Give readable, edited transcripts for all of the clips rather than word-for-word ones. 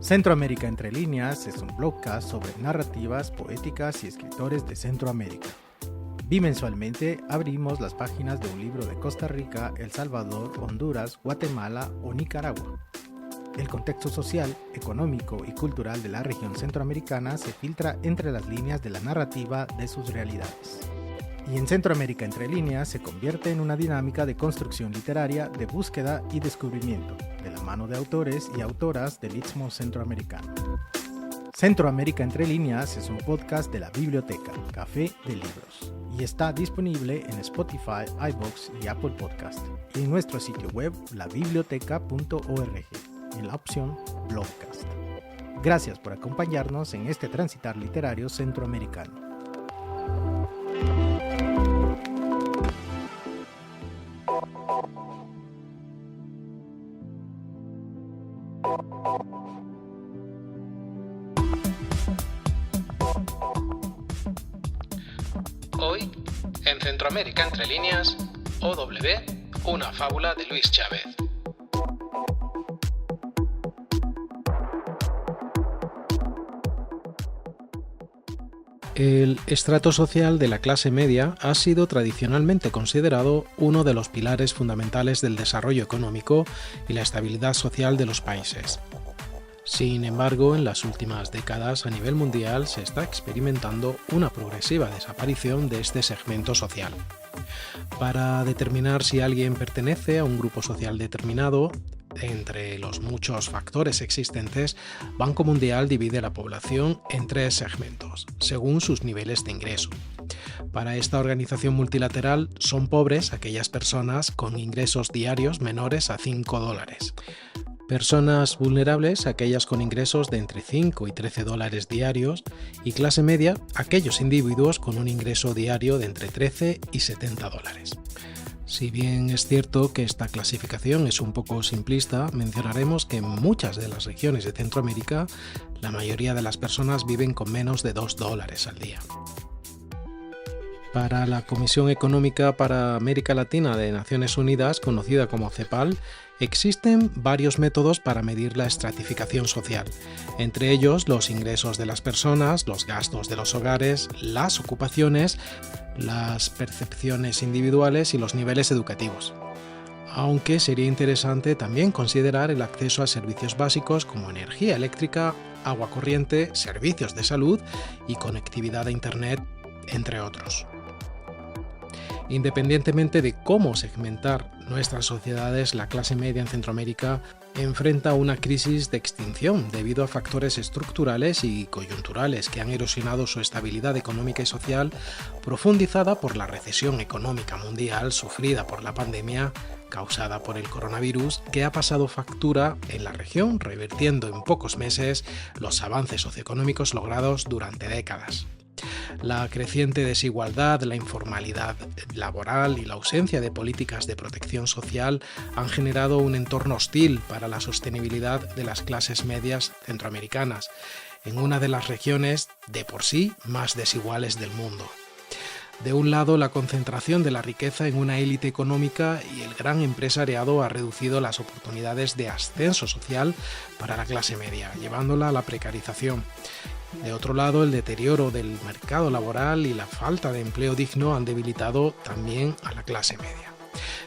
Centroamérica entre líneas es un blogcast sobre narrativas, poéticas y escritores de Centroamérica. Bimensualmente abrimos las páginas de un libro de Costa Rica, El Salvador, Honduras, Guatemala o Nicaragua. El contexto social, económico y cultural de la región centroamericana se filtra entre las líneas de la narrativa de sus realidades. Y en Centroamérica entre líneas se convierte en una dinámica de construcción literaria, de búsqueda y descubrimiento, de la mano de autores y autoras del Istmo Centroamericano. Centroamérica entre líneas es un podcast de la Biblioteca, Café de Libros, y está disponible en Spotify, iVoox y Apple Podcast, y en nuestro sitio web labiblioteca.org, en la opción Blogcast. Gracias por acompañarnos en este transitar literario centroamericano. Hoy, en Centroamérica entre líneas, OW, una fábula de Luis Chávez. El estrato social de la clase media ha sido tradicionalmente considerado uno de los pilares fundamentales del desarrollo económico y la estabilidad social de los países. Sin embargo, en las últimas décadas a nivel mundial se está experimentando una progresiva desaparición de este segmento social. Para determinar si alguien pertenece a un grupo social determinado, entre los muchos factores existentes, Banco Mundial divide la población en 3 segmentos, según sus niveles de ingreso. Para esta organización multilateral son pobres aquellas personas con ingresos diarios menores a $5. Personas vulnerables, aquellas con ingresos de entre 5 y 13 dólares diarios, y clase media, aquellos individuos con un ingreso diario de entre 13 y 70 dólares. Si bien es cierto que esta clasificación es un poco simplista, mencionaremos que en muchas de las regiones de Centroamérica, la mayoría de las personas viven con menos de 2 dólares al día. Para la Comisión Económica para América Latina de Naciones Unidas, conocida como CEPAL, existen varios métodos para medir la estratificación social, entre ellos los ingresos de las personas, los gastos de los hogares, las ocupaciones, las percepciones individuales y los niveles educativos. Aunque sería interesante también considerar el acceso a servicios básicos como energía eléctrica, agua corriente, servicios de salud y conectividad a Internet, entre otros. Independientemente de cómo segmentar nuestras sociedades, la clase media en Centroamérica enfrenta una crisis de extinción debido a factores estructurales y coyunturales que han erosionado su estabilidad económica y social, profundizada por la recesión económica mundial sufrida por la pandemia causada por el coronavirus, que ha pasado factura en la región, revirtiendo en pocos meses los avances socioeconómicos logrados durante décadas. La creciente desigualdad, la informalidad laboral y la ausencia de políticas de protección social han generado un entorno hostil para la sostenibilidad de las clases medias centroamericanas, en una de las regiones de por sí más desiguales del mundo. De un lado, la concentración de la riqueza en una élite económica y el gran empresariado ha reducido las oportunidades de ascenso social para la clase media, llevándola a la precarización. De otro lado, el deterioro del mercado laboral y la falta de empleo digno han debilitado también a la clase media.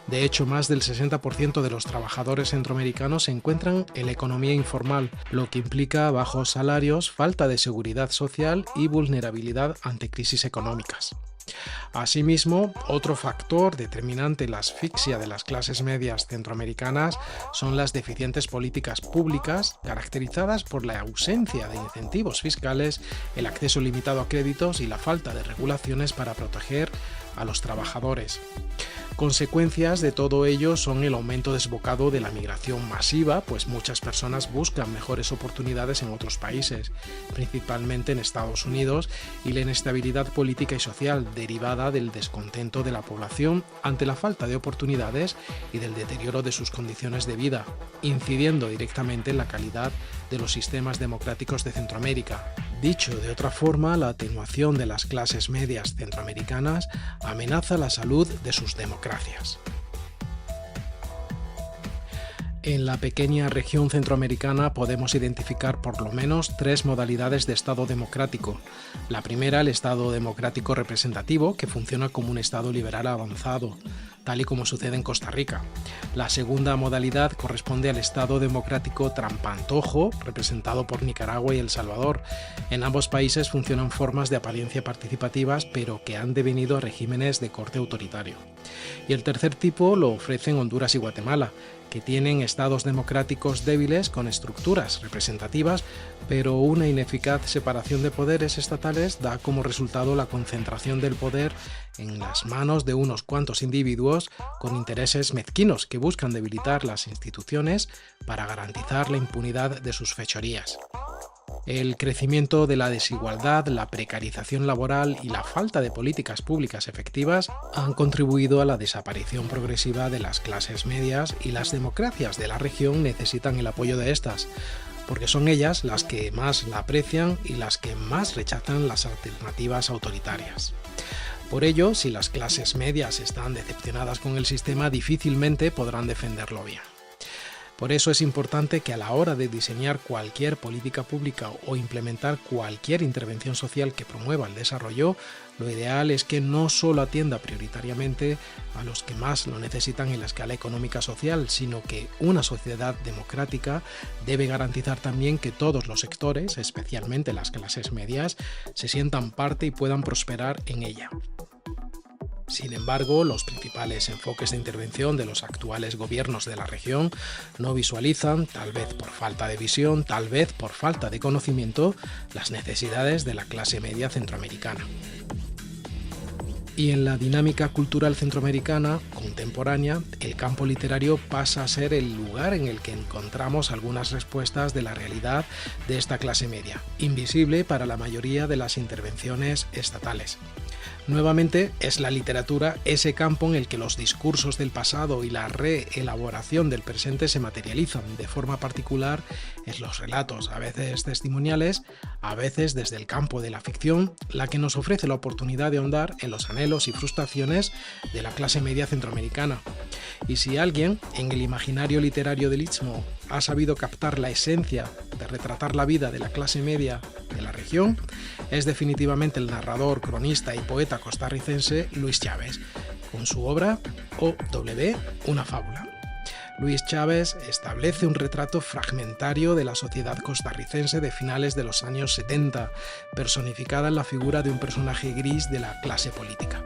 De hecho, más del 60% de los trabajadores centroamericanos se encuentran en la economía informal, lo que implica bajos salarios, falta de seguridad social y vulnerabilidad ante crisis económicas. Asimismo, otro factor determinante en la asfixia de las clases medias centroamericanas son las deficientes políticas públicas caracterizadas por la ausencia de incentivos fiscales, el acceso limitado a créditos y la falta de regulaciones para proteger a los trabajadores. Consecuencias de todo ello son el aumento desbocado de la migración masiva, pues muchas personas buscan mejores oportunidades en otros países, principalmente en Estados Unidos, y la inestabilidad política y social derivada del descontento de la población ante la falta de oportunidades y del deterioro de sus condiciones de vida, incidiendo directamente en la calidad de los sistemas democráticos de Centroamérica. Dicho de otra forma, la atenuación de las clases medias centroamericanas amenaza la salud de sus democracias. En la pequeña región centroamericana podemos identificar por lo menos 3 modalidades de Estado democrático. La primera, el Estado democrático representativo, que funciona como un Estado liberal avanzado, tal y como sucede en Costa Rica. La segunda modalidad corresponde al Estado democrático trampantojo, representado por Nicaragua y El Salvador. En ambos países funcionan formas de apariencia participativas, pero que han devenido a regímenes de corte autoritario. Y el tercer tipo lo ofrecen Honduras y Guatemala, que tienen estados democráticos débiles con estructuras representativas, pero una ineficaz separación de poderes estatales da como resultado la concentración del poder en las manos de unos cuantos individuos con intereses mezquinos que buscan debilitar las instituciones para garantizar la impunidad de sus fechorías. El crecimiento de la desigualdad, la precarización laboral y la falta de políticas públicas efectivas han contribuido a la desaparición progresiva de las clases medias, y las democracias de la región necesitan el apoyo de estas, porque son ellas las que más la aprecian y las que más rechazan las alternativas autoritarias. Por ello, si las clases medias están decepcionadas con el sistema, difícilmente podrán defenderlo bien. Por eso es importante que a la hora de diseñar cualquier política pública o implementar cualquier intervención social que promueva el desarrollo, lo ideal es que no solo atienda prioritariamente a los que más lo necesitan en la escala económica social, sino que una sociedad democrática debe garantizar también que todos los sectores, especialmente las clases medias, se sientan parte y puedan prosperar en ella. Sin embargo, los principales enfoques de intervención de los actuales gobiernos de la región no visualizan, tal vez por falta de visión, tal vez por falta de conocimiento, las necesidades de la clase media centroamericana. Y en la dinámica cultural centroamericana contemporánea, el campo literario pasa a ser el lugar en el que encontramos algunas respuestas de la realidad de esta clase media, invisible para la mayoría de las intervenciones estatales. Nuevamente, es la literatura ese campo en el que los discursos del pasado y la reelaboración del presente se materializan de forma particular en los relatos, a veces testimoniales, a veces desde el campo de la ficción, la que nos ofrece la oportunidad de ahondar en los anhelos y frustraciones de la clase media centroamericana. Y si alguien, en el imaginario literario del Istmo, ha sabido captar la esencia de retratar la vida de la clase media de la región, es definitivamente el narrador, cronista y poeta costarricense Luis Chávez, con su obra O.W., una fábula. Luis Chávez establece un retrato fragmentario de la sociedad costarricense de finales de los años 70, personificada en la figura de un personaje gris de la clase política.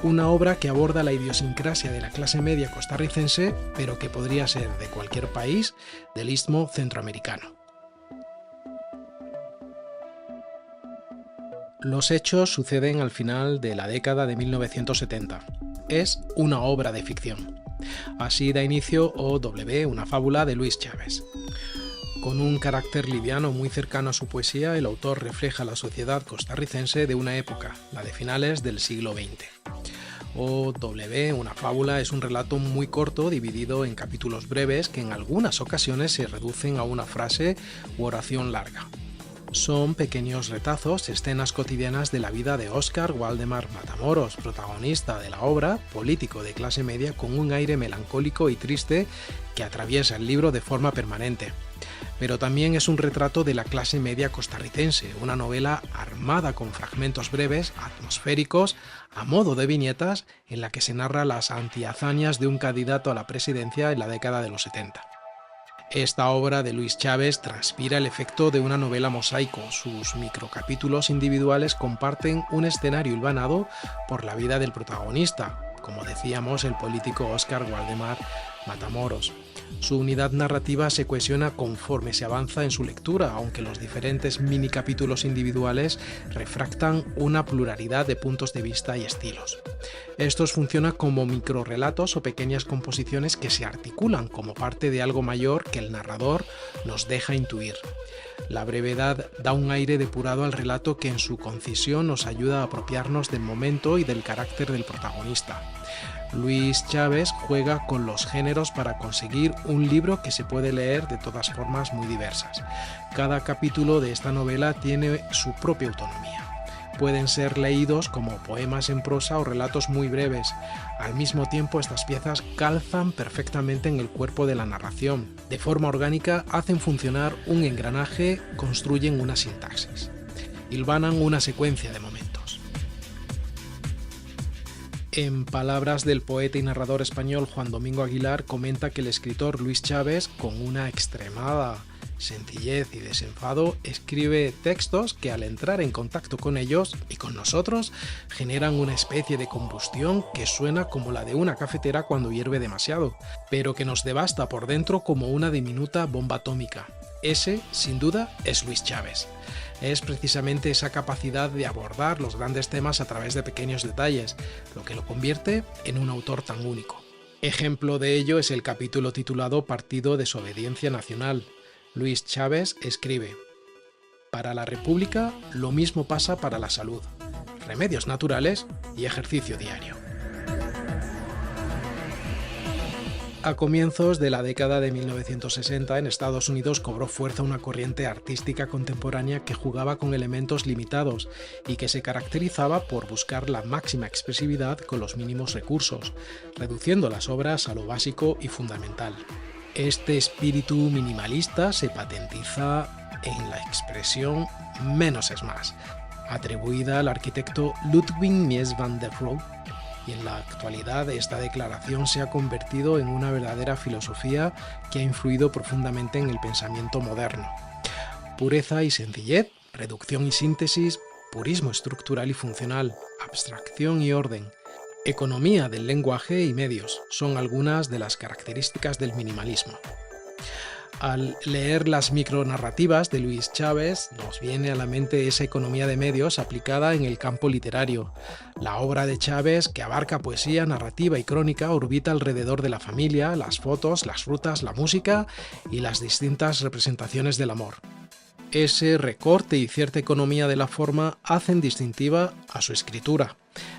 Una obra que aborda la idiosincrasia de la clase media costarricense, pero que podría ser de cualquier país del Istmo centroamericano. Los hechos suceden al final de la década de 1970. Es una obra de ficción. Así da inicio O.W., una fábula de Luis Chávez. Con un carácter liviano muy cercano a su poesía, el autor refleja la sociedad costarricense de una época, la de finales del siglo XX. O.W., una fábula, es un relato muy corto dividido en capítulos breves que en algunas ocasiones se reducen a una frase u oración larga. Son pequeños retazos, escenas cotidianas de la vida de Óscar Waldemar Matamoros, protagonista de la obra, político de clase media con un aire melancólico y triste que atraviesa el libro de forma permanente. Pero también es un retrato de la clase media costarricense, una novela armada con fragmentos breves, atmosféricos, a modo de viñetas, en la que se narra las antihazañas de un candidato a la presidencia en la década de los 70. Esta obra de Luis Chávez transpira el efecto de una novela mosaico. Sus microcapítulos individuales comparten un escenario hilvanado por la vida del protagonista, como decíamos, el político Óscar Waldemar Matamoros. Su unidad narrativa se cohesiona conforme se avanza en su lectura, aunque los diferentes minicapítulos individuales refractan una pluralidad de puntos de vista y estilos. Estos funcionan como microrelatos o pequeñas composiciones que se articulan como parte de algo mayor que el narrador nos deja intuir. La brevedad da un aire depurado al relato que en su concisión nos ayuda a apropiarnos del momento y del carácter del protagonista. Luis Chávez juega con los géneros para conseguir un libro que se puede leer de todas formas muy diversas. Cada capítulo de esta novela tiene su propia autonomía. pueden ser leídos como poemas en prosa o relatos muy breves. Al mismo tiempo, estas piezas calzan perfectamente en el cuerpo de la narración. De forma orgánica, hacen funcionar un engranaje, construyen una sintaxis. Hilvanan una secuencia de momentos. En palabras del poeta y narrador español Juan Domingo Aguilar, comenta que el escritor Luis Chávez, con una extremada sencillez y desenfado, escribe textos que al entrar en contacto con ellos y con nosotros generan una especie de combustión que suena como la de una cafetera cuando hierve demasiado, pero que nos devasta por dentro como una diminuta bomba atómica. Ese, sin duda, es Luis Chávez. Es precisamente esa capacidad de abordar los grandes temas a través de pequeños detalles, lo que lo convierte en un autor tan único. Ejemplo de ello es el capítulo titulado Partido Desobediencia Nacional. Luis Chávez escribe: para la República lo mismo pasa para la salud, remedios naturales y ejercicio diario. A comienzos de la década de 1960 en Estados Unidos cobró fuerza una corriente artística contemporánea que jugaba con elementos limitados y que se caracterizaba por buscar la máxima expresividad con los mínimos recursos, reduciendo las obras a lo básico y fundamental. Este espíritu minimalista se patentiza en la expresión menos es más, atribuida al arquitecto Ludwig Mies van der Rohe, y en la actualidad esta declaración se ha convertido en una verdadera filosofía que ha influido profundamente en el pensamiento moderno. Pureza y sencillez, reducción y síntesis, purismo estructural y funcional, abstracción y orden, economía del lenguaje y medios son algunas de las características del minimalismo. Al leer las micronarrativas de Luis Chávez, nos viene a la mente esa economía de medios aplicada en el campo literario. La obra de Chávez, que abarca poesía, narrativa y crónica, orbita alrededor de la familia, las fotos, las frutas, la música y las distintas representaciones del amor. Ese recorte y cierta economía de la forma hacen distintiva a su escritura.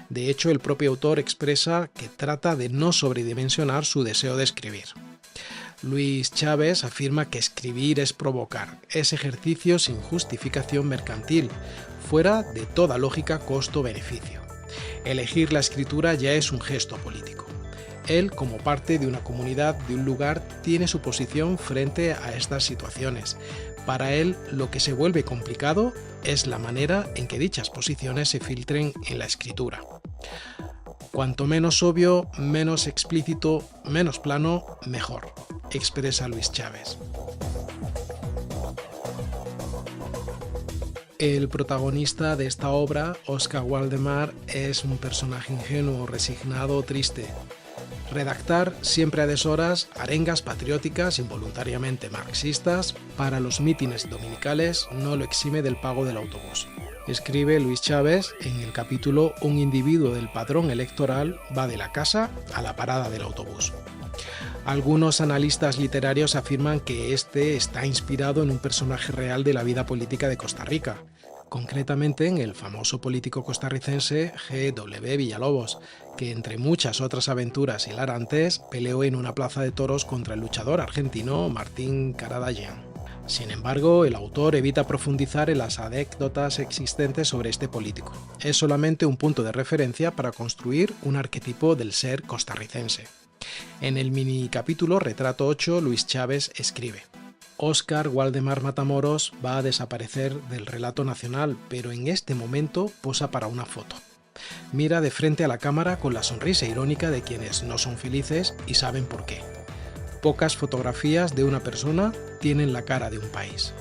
De hecho, el propio autor expresa que trata de no sobredimensionar su deseo de escribir. Luis Chávez afirma que escribir es provocar, es ejercicio sin justificación mercantil, fuera de toda lógica costo-beneficio. Elegir la escritura ya es un gesto político. Él, como parte de una comunidad, de un lugar, tiene su posición frente a estas situaciones. Para él, lo que se vuelve complicado es la manera en que dichas posiciones se filtren en la escritura. Cuanto menos obvio, menos explícito, menos plano, mejor, expresa Luis Chávez. El protagonista de esta obra, Oscar Waldemar, es un personaje ingenuo, resignado, triste. Redactar siempre a deshoras arengas patrióticas involuntariamente marxistas para los mítines dominicales no lo exime del pago del autobús. Escribe Luis Chávez en el capítulo Un individuo del padrón electoral va de la casa a la parada del autobús. Algunos analistas literarios afirman que este está inspirado en un personaje real de la vida política de Costa Rica, concretamente en el famoso político costarricense G.W. Villalobos, que entre muchas otras aventuras hilarantes peleó en una plaza de toros contra el luchador argentino Martín Caradayán. Sin embargo, el autor evita profundizar en las anécdotas existentes sobre este político. Es solamente un punto de referencia para construir un arquetipo del ser costarricense. En el mini capítulo Retrato 8, Luis Chávez escribe: Oscar Waldemar Matamoros va a desaparecer del relato nacional, pero en este momento posa para una foto. Mira de frente a la cámara con la sonrisa irónica de quienes no son felices y saben por qué. Pocas fotografías de una persona tienen la cara de un país.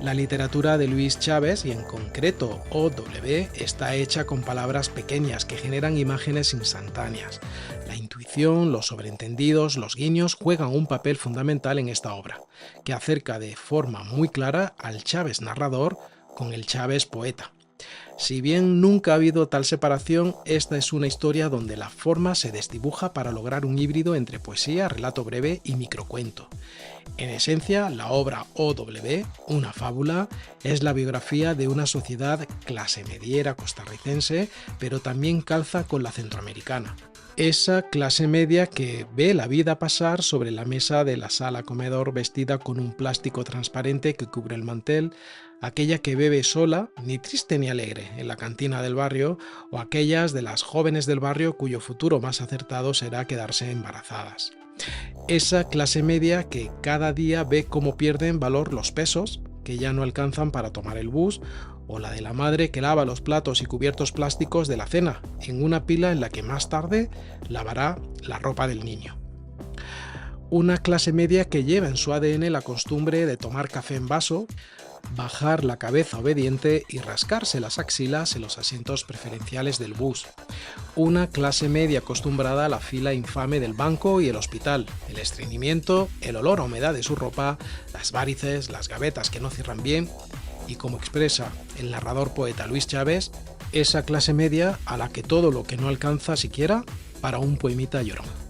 La literatura de Luis Chávez, y en concreto OW, está hecha con palabras pequeñas que generan imágenes instantáneas. La intuición, los sobreentendidos, los guiños juegan un papel fundamental en esta obra, que acerca de forma muy clara al Chávez narrador con el Chávez poeta. Si bien nunca ha habido tal separación, esta es una historia donde la forma se desdibuja para lograr un híbrido entre poesía, relato breve y microcuento. En esencia, la obra OW, una fábula, es la biografía de una sociedad clase mediera costarricense, pero también calza con la centroamericana. Esa clase media que ve la vida pasar sobre la mesa de la sala comedor vestida con un plástico transparente que cubre el mantel, aquella que bebe sola, ni triste ni alegre, en la cantina del barrio, o aquellas de las jóvenes del barrio cuyo futuro más acertado será quedarse embarazadas. Esa clase media que cada día ve cómo pierden valor los pesos, que ya no alcanzan para tomar el bus, o la de la madre que lava los platos y cubiertos plásticos de la cena, en una pila en la que más tarde lavará la ropa del niño. Una clase media que lleva en su ADN la costumbre de tomar café en vaso, bajar la cabeza obediente y rascarse las axilas en los asientos preferenciales del bus. Una clase media acostumbrada a la fila infame del banco y el hospital, el estreñimiento, el olor a humedad de su ropa, las varices, las gavetas que no cierran bien y, como expresa el narrador poeta Luis Chávez, esa clase media a la que todo lo que no alcanza siquiera para un poemita llorón.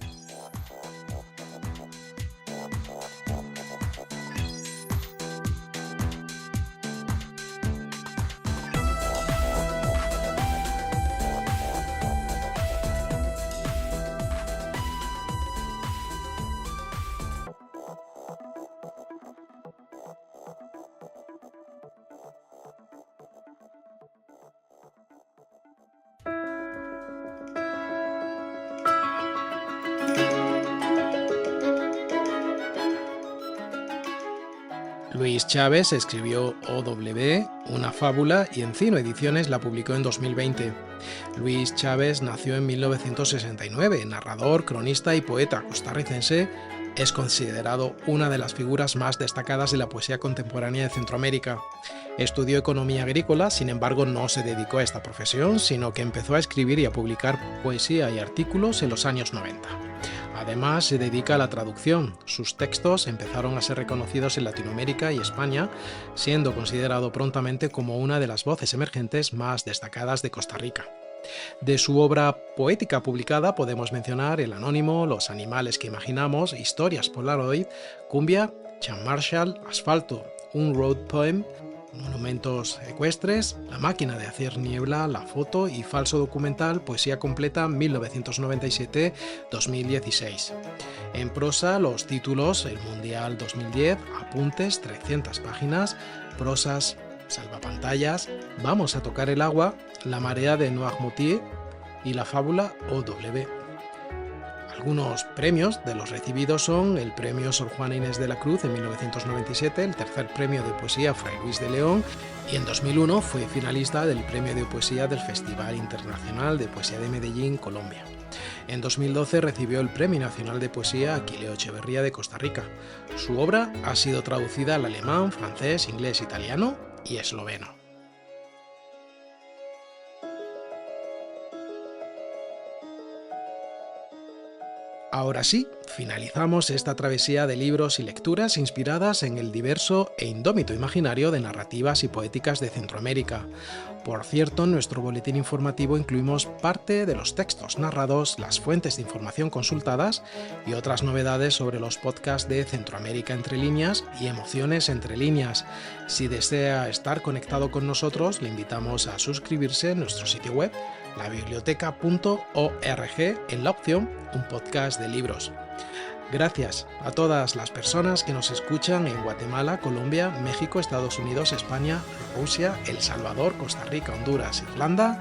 Luis Chávez escribió OW, una fábula, y Encino Ediciones la publicó en 2020. Luis Chávez nació en 1969, narrador, cronista y poeta costarricense. Es considerado una de las figuras más destacadas de la poesía contemporánea de Centroamérica. Estudió economía agrícola, sin embargo no se dedicó a esta profesión, sino que empezó a escribir y a publicar poesía y artículos en los años 90. Además, se dedica a la traducción. Sus textos empezaron a ser reconocidos en Latinoamérica y España, siendo considerado prontamente como una de las voces emergentes más destacadas de Costa Rica. De su obra poética publicada podemos mencionar El Anónimo, Los animales que imaginamos, Historias Polaroid, Cumbia, Chan Marshall, Asfalto, un road poem, Monumentos ecuestres, La máquina de hacer niebla, La foto y falso documental, Poesía completa 1997-2016. En prosa, los títulos El Mundial 2010, Apuntes, 300 páginas, Prosas, Salvapantallas, Vamos a tocar el agua, La marea de Noah Moutier y la fábula OW. Algunos premios de los recibidos son el Premio Sor Juana Inés de la Cruz en 1997, el tercer premio de poesía Fray Luis de León, y en 2001 fue finalista del Premio de Poesía del Festival Internacional de Poesía de Medellín, Colombia. En 2012 recibió el Premio Nacional de Poesía Aquileo Echeverría de Costa Rica. Su obra ha sido traducida al alemán, francés, inglés, italiano y esloveno. Ahora sí, finalizamos esta travesía de libros y lecturas inspiradas en el diverso e indómito imaginario de narrativas y poéticas de Centroamérica. Por cierto, en nuestro boletín informativo incluimos parte de los textos narrados, las fuentes de información consultadas y otras novedades sobre los podcasts de Centroamérica entre líneas y Emociones entre líneas. Si desea estar conectado con nosotros, le invitamos a suscribirse en nuestro sitio web, labiblioteca.org, en la opción Un podcast de libros. Gracias a todas las personas que nos escuchan en Guatemala, Colombia, México, Estados Unidos, España, Rusia, El Salvador, Costa Rica, Honduras, Irlanda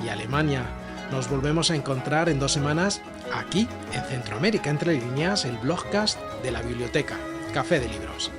y Alemania. Nos volvemos a encontrar en 2 semanas aquí en Centroamérica entre líneas, el blogcast de la biblioteca, Café de Libros.